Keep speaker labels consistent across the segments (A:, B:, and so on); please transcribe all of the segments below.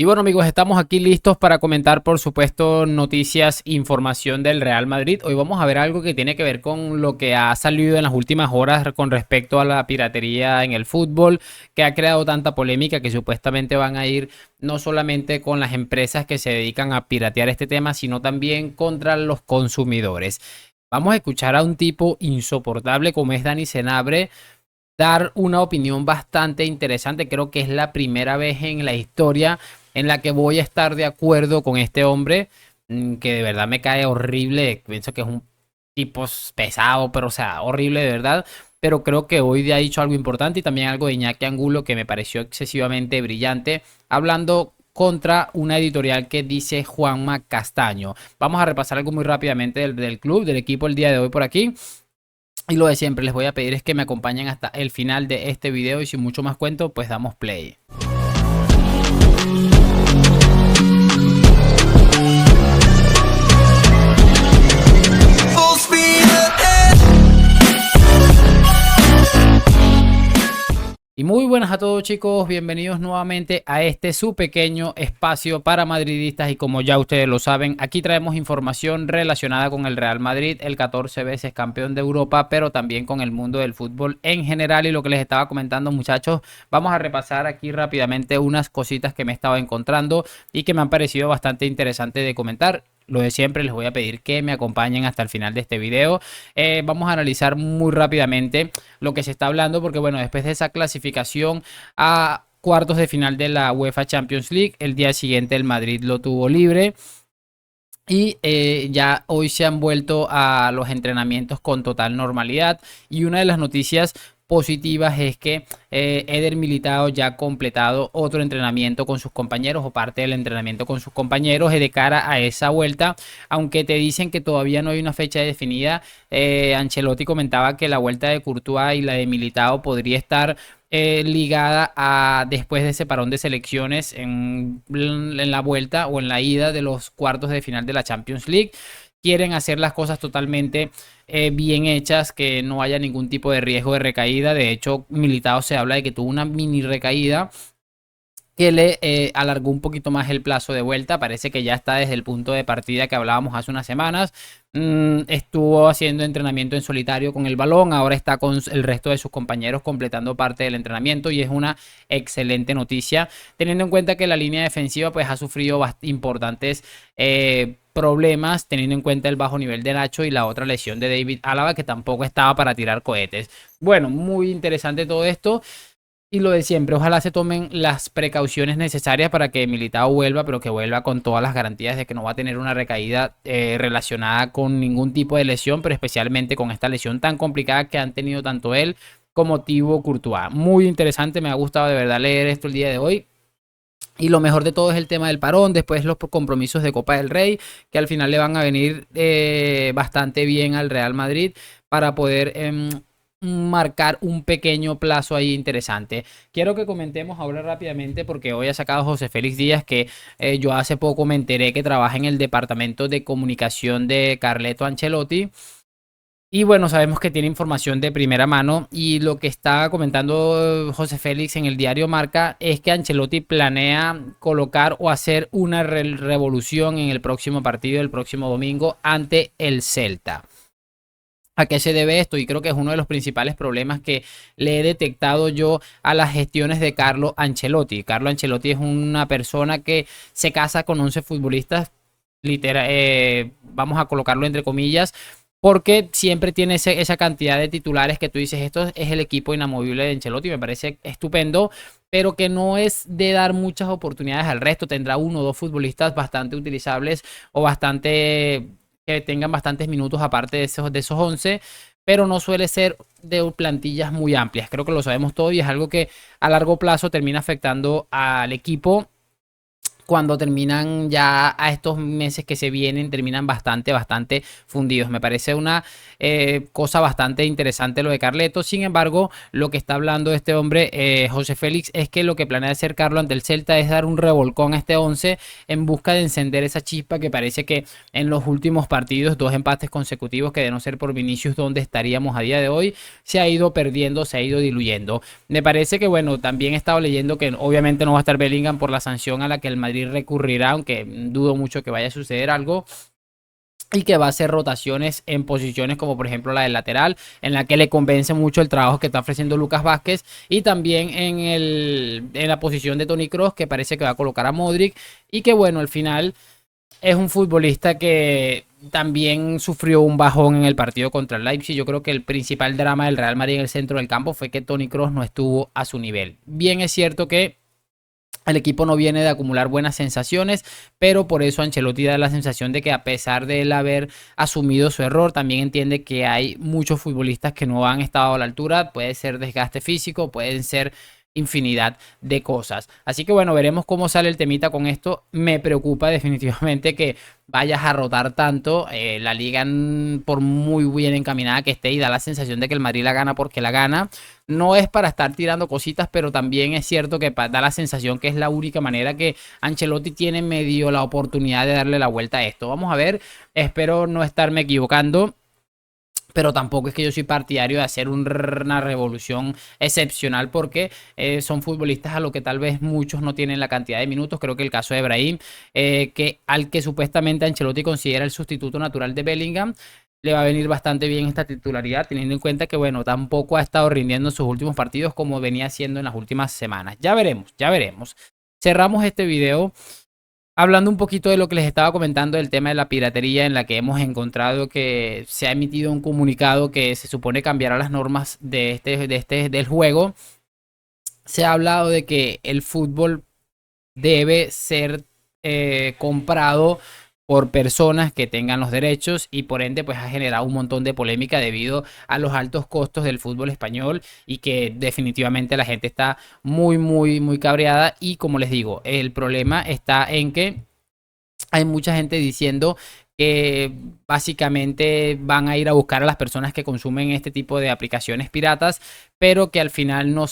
A: Y bueno, amigos, estamos aquí listos para comentar, por supuesto, noticias, información del Real Madrid. Hoy vamos a ver algo que tiene que ver con lo que ha salido en las últimas horas con respecto a la piratería en el fútbol, que ha creado tanta polémica que supuestamente van a ir no solamente con las empresas que se dedican a piratear este tema, sino también contra los consumidores. Vamos a escuchar a un tipo insoportable como es Dani Senabre dar una opinión bastante interesante. Creo que es la primera vez en la historia en la que voy a estar de acuerdo con este hombre, que de verdad me cae horrible. Pienso que es un tipo pesado, pero o sea, horrible de verdad. Pero creo que hoy ha dicho algo importante y también algo de Iñaki Angulo que me pareció excesivamente brillante, hablando contra una editorial que dice Juanma Castaño. Vamos a repasar algo muy rápidamente del club, del equipo el día de hoy por aquí. Y lo de siempre, les voy a pedir es que me acompañen hasta el final de este video y sin mucho más cuento, pues damos play. Y muy buenas a todos, chicos, bienvenidos nuevamente a este su pequeño espacio para madridistas y como ya ustedes lo saben, aquí traemos información relacionada con el Real Madrid, el 14 veces campeón de Europa, pero también con el mundo del fútbol en general. Y lo que les estaba comentando, muchachos, vamos a repasar aquí rápidamente unas cositas que me he estado encontrando y que me han parecido bastante interesantes de comentar. Lo de siempre, les voy a pedir que me acompañen hasta el final de este video. Vamos a analizar muy rápidamente lo que se está hablando, porque bueno, después de esa clasificación a cuartos de final de la UEFA Champions League, el día siguiente el Madrid lo tuvo libre. Y ya hoy se han vuelto a los entrenamientos con total normalidad. Y una de las noticias positivas es que Eder Militao ya ha completado otro entrenamiento con sus compañeros o parte del entrenamiento con sus compañeros de cara a esa vuelta. Aunque te dicen que todavía no hay una fecha definida, Ancelotti comentaba que la vuelta de Courtois y la de Militao podría estar ligada a después de ese parón de selecciones en la vuelta o en la ida de los cuartos de final de la Champions League. Quieren hacer las cosas totalmente bien hechas, que no haya ningún tipo de riesgo de recaída. De hecho, Militao se habla de que tuvo una mini recaída que le alargó un poquito más el plazo de vuelta. Parece que ya está desde el punto de partida que hablábamos hace unas semanas. Estuvo haciendo entrenamiento en solitario con el balón, ahora está con el resto de sus compañeros completando parte del entrenamiento y es una excelente noticia, teniendo en cuenta que la línea defensiva pues ha sufrido importantes problemas, teniendo en cuenta el bajo nivel de Nacho y la otra lesión de David Álava, que tampoco estaba para tirar cohetes. Bueno, muy interesante todo esto. Y lo de siempre, ojalá se tomen las precauciones necesarias para que Militao vuelva, pero que vuelva con todas las garantías de que no va a tener una recaída relacionada con ningún tipo de lesión, pero especialmente con esta lesión tan complicada que han tenido tanto él como Thibaut Courtois. Muy interesante, me ha gustado de verdad leer esto el día de hoy. Y lo mejor de todo es el tema del parón, después los compromisos de Copa del Rey, que al final le van a venir bastante bien al Real Madrid para poder marcar un pequeño plazo ahí interesante. Quiero que comentemos ahora rápidamente porque hoy ha sacado José Félix Díaz que yo hace poco me enteré que trabaja en el departamento de comunicación de Carleto Ancelotti. Y bueno, sabemos que tiene información de primera mano y lo que está comentando José Félix en el diario Marca es que Ancelotti planea colocar o hacer una revolución en el próximo partido, el próximo domingo, ante el Celta. ¿A qué se debe esto? Y creo que es uno de los principales problemas que le he detectado yo a las gestiones de Carlo Ancelotti. Carlo Ancelotti es una persona que se casa con 11 futbolistas, literal, vamos a colocarlo entre comillas, porque siempre tiene esa cantidad de titulares que tú dices, esto es el equipo inamovible de Ancelotti, me parece estupendo, pero que no es de dar muchas oportunidades al resto. Tendrá uno o dos futbolistas bastante utilizables o bastante que tengan bastantes minutos aparte de esos 11, pero no suele ser de plantillas muy amplias. Creo que lo sabemos todo y es algo que a largo plazo termina afectando al equipo cuando terminan ya a estos meses que se vienen, terminan bastante fundidos. Me parece una cosa bastante interesante lo de Carleto. Sin embargo, lo que está hablando este hombre, José Félix, es que lo que planea hacer Carlo ante el Celta es dar un revolcón a este 11 en busca de encender esa chispa que parece que en los últimos partidos, 2 empates consecutivos, que de no ser por Vinicius, donde estaríamos a día de hoy, se ha ido perdiendo, se ha ido diluyendo. Me parece que, bueno, también he estado leyendo que obviamente no va a estar Bellingham por la sanción a la que el Madrid recurrirá, aunque dudo mucho que vaya a suceder algo, y que va a hacer rotaciones en posiciones como por ejemplo la del lateral, en la que le convence mucho el trabajo que está ofreciendo Lucas Vázquez, y también en la posición de Toni Kroos, que parece que va a colocar a Modric, y que bueno, al final es un futbolista que también sufrió un bajón en el partido contra el Leipzig. Yo creo que el principal drama del Real Madrid en el centro del campo fue que Toni Kroos no estuvo a su nivel. Bien es cierto que el equipo no viene de acumular buenas sensaciones, pero por eso Ancelotti da la sensación de que, a pesar de él haber asumido su error, también entiende que hay muchos futbolistas que no han estado a la altura. Puede ser desgaste físico, pueden ser infinidad de cosas. Así que bueno, veremos cómo sale el temita con esto. Me preocupa definitivamente que vayas a rotar tanto. La liga, por muy bien encaminada que esté, y da la sensación de que el Madrid la gana porque la gana. No es para estar tirando cositas, pero también es cierto que da la sensación que es la única manera que Ancelotti tiene medio la oportunidad de darle la vuelta a esto. Vamos a ver, espero no estarme equivocando, pero tampoco es que yo soy partidario de hacer una revolución excepcional, porque son futbolistas a lo que tal vez muchos no tienen la cantidad de minutos. Creo que el caso de Brahim, que al que supuestamente Ancelotti considera el sustituto natural de Bellingham, le va a venir bastante bien esta titularidad, teniendo en cuenta que, bueno, tampoco ha estado rindiendo en sus últimos partidos como venía haciendo en las últimas semanas. Ya veremos, ya veremos. Cerramos este video hablando un poquito de lo que les estaba comentando, del tema de la piratería, en la que hemos encontrado que se ha emitido un comunicado que se supone cambiará las normas del juego. Se ha hablado de que el fútbol debe ser comprado por personas que tengan los derechos, y por ende pues ha generado un montón de polémica debido a los altos costos del fútbol español, y que definitivamente la gente está muy cabreada. Y como les digo, el problema está en que hay mucha gente diciendo que básicamente van a ir a buscar a las personas que consumen este tipo de aplicaciones piratas, pero que al final no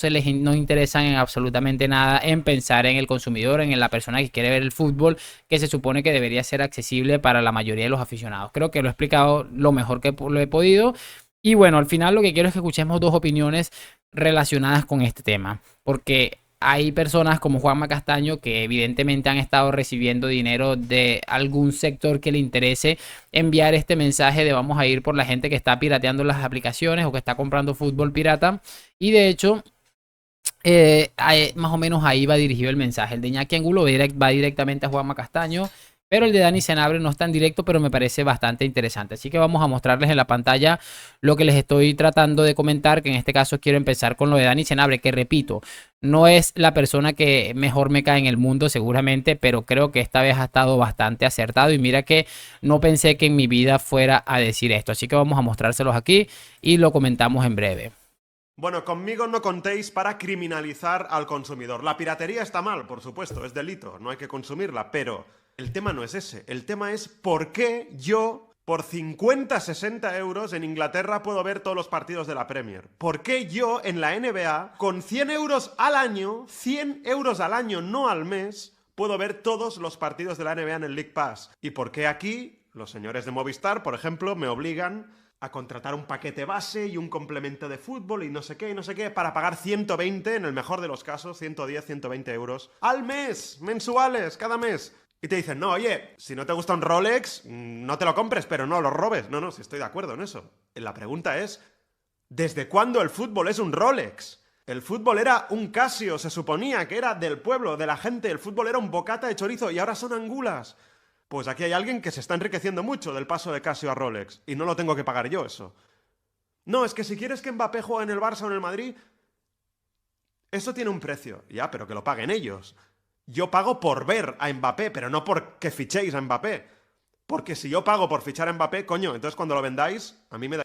A: interesan en absolutamente nada en pensar en el consumidor, en la persona que quiere ver el fútbol, que se supone que debería ser accesible para la mayoría de los aficionados. Creo que lo he explicado lo mejor que lo he podido. Y bueno, al final lo que quiero es que escuchemos dos opiniones relacionadas con este tema, porque hay personas como Juanma Castaño que evidentemente han estado recibiendo dinero de algún sector que le interese enviar este mensaje de vamos a ir por la gente que está pirateando las aplicaciones o que está comprando fútbol pirata. Y de hecho, más o menos ahí va dirigido el mensaje. El de Iñaki Angulo va directamente a Juanma Castaño, pero el de Dani Senabre no es tan directo, pero me parece bastante interesante. Así que vamos a mostrarles en la pantalla lo que les estoy tratando de comentar, que en este caso quiero empezar con lo de Dani Senabre, que repito, no es la persona que mejor me cae en el mundo seguramente, pero creo que esta vez ha estado bastante acertado, y mira que no pensé que en mi vida fuera a decir esto. Así que vamos a mostrárselos aquí y lo comentamos en breve.
B: Bueno, conmigo no contéis para criminalizar al consumidor. La piratería está mal, por supuesto, es delito, no hay que consumirla, pero el tema no es ese. El tema es por qué yo, por 50, 60 euros en Inglaterra, puedo ver todos los partidos de la Premier. ¿Por qué yo, en la NBA, con 100 euros al año, 100 euros al año, no al mes, puedo ver todos los partidos de la NBA en el League Pass? ¿Y por qué aquí los señores de Movistar, por ejemplo, me obligan a contratar un paquete base y un complemento de fútbol y no sé qué, para pagar 120, en el mejor de los casos, 110, 120 euros al mes, mensuales, cada mes? Y te dicen, no, oye, si no te gusta un Rolex, no te lo compres, pero no lo robes. No, si estoy de acuerdo en eso. La pregunta es, ¿desde cuándo el fútbol es un Rolex? El fútbol era un Casio, se suponía que era del pueblo, de la gente. El fútbol era un bocata de chorizo y ahora son angulas. Pues aquí hay alguien que se está enriqueciendo mucho del paso de Casio a Rolex, y no lo tengo que pagar yo eso. No, es que si quieres que Mbappé juegue en el Barça o en el Madrid, eso tiene un precio. Ya, pero que lo paguen ellos. Yo pago por ver a Mbappé, pero no por que fichéis a Mbappé. Porque si yo pago por fichar a Mbappé, coño, entonces cuando lo vendáis, a mí me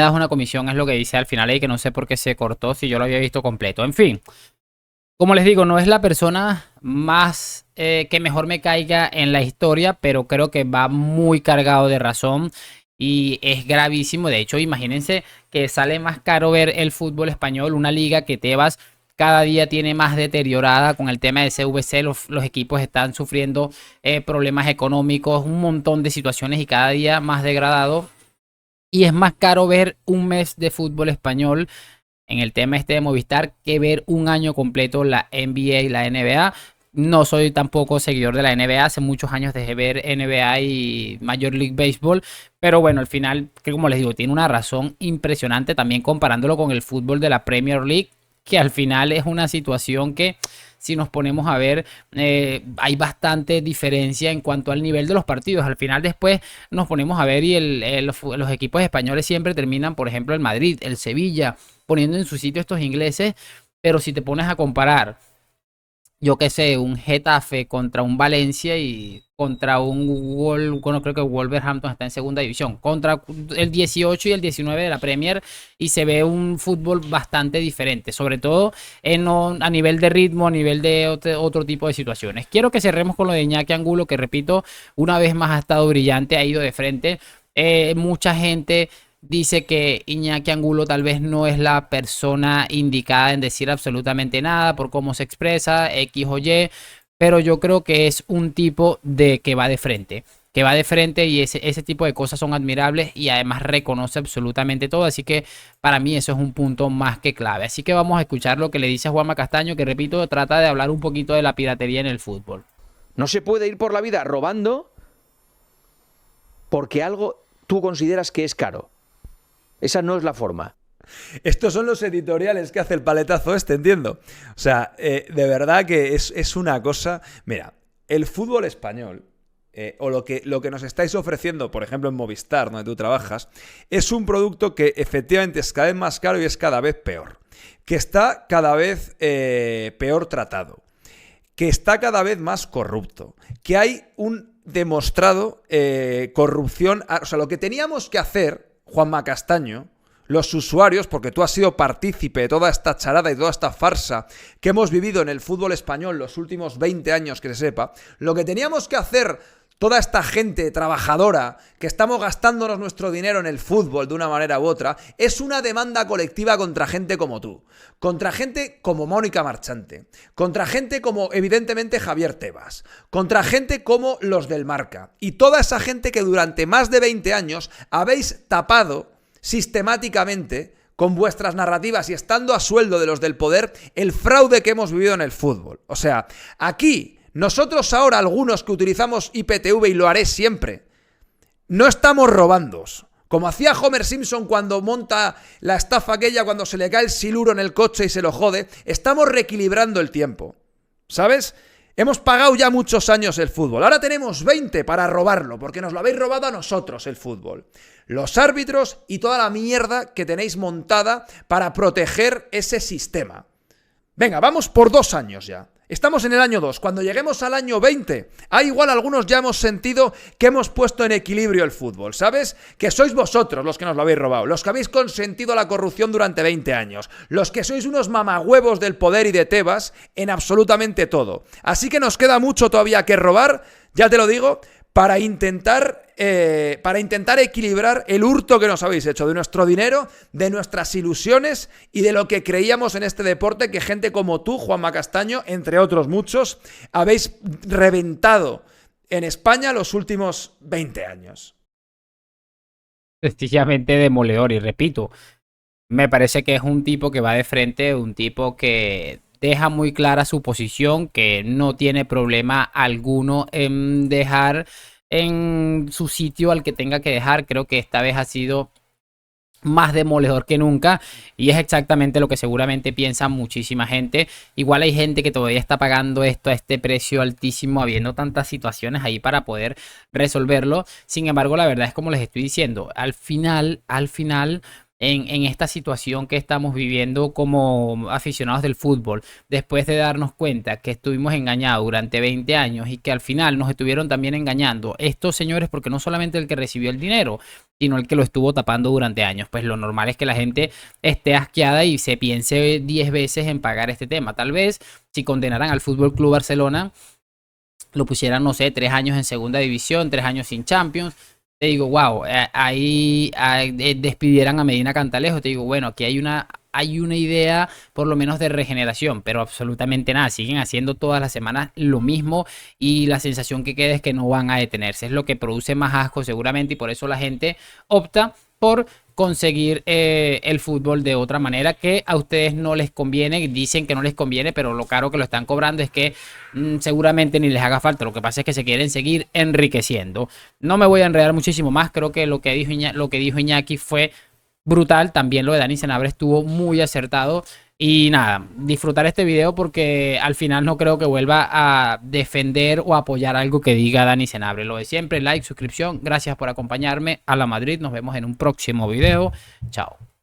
A: das una comisión, es lo que dice al final ahí, que no sé por qué se cortó si yo lo había visto completo. En fin. Como les digo, no es la persona más que mejor me caiga en la historia, pero creo que va muy cargado de razón y es gravísimo. De hecho, imagínense que sale más caro ver el fútbol español, una liga que Tebas cada día tiene más deteriorada con el tema de CVC. Los equipos están sufriendo problemas económicos, un montón de situaciones y cada día más degradado. Y es más caro ver un mes de fútbol español en el tema este de Movistar que ver un año completo la NBA y la NBA. No soy tampoco seguidor de la NBA, hace muchos años dejé de ver NBA y Major League Baseball, pero bueno, al final, que como les digo, tiene una razón impresionante también comparándolo con el fútbol de la Premier League, que al final es una situación que si nos ponemos a ver, hay bastante diferencia en cuanto al nivel de los partidos. Al final después nos ponemos a ver y los equipos españoles siempre terminan, por ejemplo, el Madrid, el Sevilla, poniendo en su sitio estos ingleses, pero si te pones a comparar, yo qué sé, un Getafe contra un Valencia y contra bueno, creo que Wolverhampton está en segunda división, contra el 18 y el 19 de la Premier y se ve un fútbol bastante diferente, sobre todo a nivel de ritmo, a nivel de otro tipo de situaciones. Quiero que cerremos con lo de Iñaki Angulo, que repito, una vez más ha estado brillante, ha ido de frente. Mucha gente dice que Iñaki Angulo tal vez no es la persona indicada en decir absolutamente nada por cómo se expresa, X o Y, pero yo creo que es un tipo de que va de frente y ese tipo de cosas son admirables y además reconoce absolutamente todo, así que para mí eso es un punto más que clave. Así que vamos a escuchar lo que le dice a Juanma Castaño, que repito, trata de hablar un poquito de la piratería en el fútbol.
C: No se puede ir por la vida robando porque algo tú consideras que es caro. Esa no es la forma.
D: Estos son los editoriales que hace el paletazo este, entiendo. O sea, de verdad que es una cosa... Mira, el fútbol español, o lo que nos estáis ofreciendo, por ejemplo, en Movistar, donde tú trabajas, es un producto que efectivamente es cada vez más caro y es cada vez peor. Que está cada vez peor tratado. Que está cada vez más corrupto. Que hay un demostrado corrupción... O sea, lo que teníamos que hacer, Juanma Castaño, los usuarios, porque tú has sido partícipe de toda esta charada y toda esta farsa que hemos vivido en el fútbol español los últimos 20 años, que se sepa, lo que teníamos que hacer toda esta gente trabajadora que estamos gastándonos nuestro dinero en el fútbol de una manera u otra, es una demanda colectiva contra gente como tú, contra gente como Mónica Marchante, contra gente como evidentemente Javier Tebas, contra gente como los del Marca y toda esa gente que durante más de 20 años habéis tapado sistemáticamente con vuestras narrativas y estando a sueldo de los del poder el fraude que hemos vivido en el fútbol. O sea, aquí nosotros ahora, algunos que utilizamos IPTV, y lo haré siempre, no estamos robándoos. Como hacía Homer Simpson cuando monta la estafa aquella, cuando se le cae el siluro en el coche y se lo jode, estamos reequilibrando el tiempo. ¿Sabes? Hemos pagado ya muchos años el fútbol. Ahora tenemos 20 para robarlo, porque nos lo habéis robado a nosotros el fútbol. Los árbitros y toda la mierda que tenéis montada para proteger ese sistema. Venga, vamos por 2 años ya. Estamos en el año 2. Cuando lleguemos al año 20, igual algunos ya hemos sentido que hemos puesto en equilibrio el fútbol, ¿sabes? Que sois vosotros los que nos lo habéis robado, los que habéis consentido la corrupción durante 20 años, los que sois unos mamahuevos del poder y de Tebas en absolutamente todo. Así que nos queda mucho todavía que robar, ya te lo digo, para intentar equilibrar el hurto que nos habéis hecho de nuestro dinero, de nuestras ilusiones y de lo que creíamos en este deporte que gente como tú, Juanma Castaño, entre otros muchos, habéis reventado en España los últimos 20 años.
A: Sencillamente demoledor y repito, me parece que es un tipo que va de frente, un tipo que deja muy clara su posición, que no tiene problema alguno en dejar en su sitio al que tenga que dejar. Creo que esta vez ha sido más demoledor que nunca y es exactamente lo que seguramente piensa muchísima gente. Igual hay gente que todavía está pagando esto a este precio altísimo, habiendo tantas situaciones ahí para poder resolverlo. Sin embargo, la verdad es como les estoy diciendo, al final en esta situación que estamos viviendo como aficionados del fútbol, después de darnos cuenta que estuvimos engañados durante 20 años y que al final nos estuvieron también engañando estos señores, porque no solamente el que recibió el dinero, sino el que lo estuvo tapando durante años. Pues lo normal es que la gente esté asqueada y se piense 10 veces en pagar este tema. Tal vez si condenaran al Fútbol Club Barcelona, lo pusieran, no sé, 3 años en segunda división, 3 años sin Champions. Te digo, wow, ahí despidieran a Medina Cantalejo. Te digo, bueno, aquí hay una idea por lo menos de regeneración, pero absolutamente nada. Siguen haciendo todas las semanas lo mismo y la sensación que queda es que no van a detenerse. Es lo que produce más asco seguramente y por eso la gente opta por conseguir el fútbol de otra manera, que a ustedes no les conviene. Dicen que no les conviene, pero lo caro que lo están cobrando es que seguramente ni les haga falta. Lo que pasa es que se quieren seguir enriqueciendo. No me voy a enredar muchísimo más. Creo que lo que dijo Iñaki fue brutal. También lo de Dani Senabre estuvo muy acertado. Y nada, disfrutar este video porque al final no creo que vuelva a defender o apoyar algo que diga Dani Senabre. Lo de siempre, like, suscripción. Gracias por acompañarme. A la Madrid, nos vemos en un próximo video. Chao.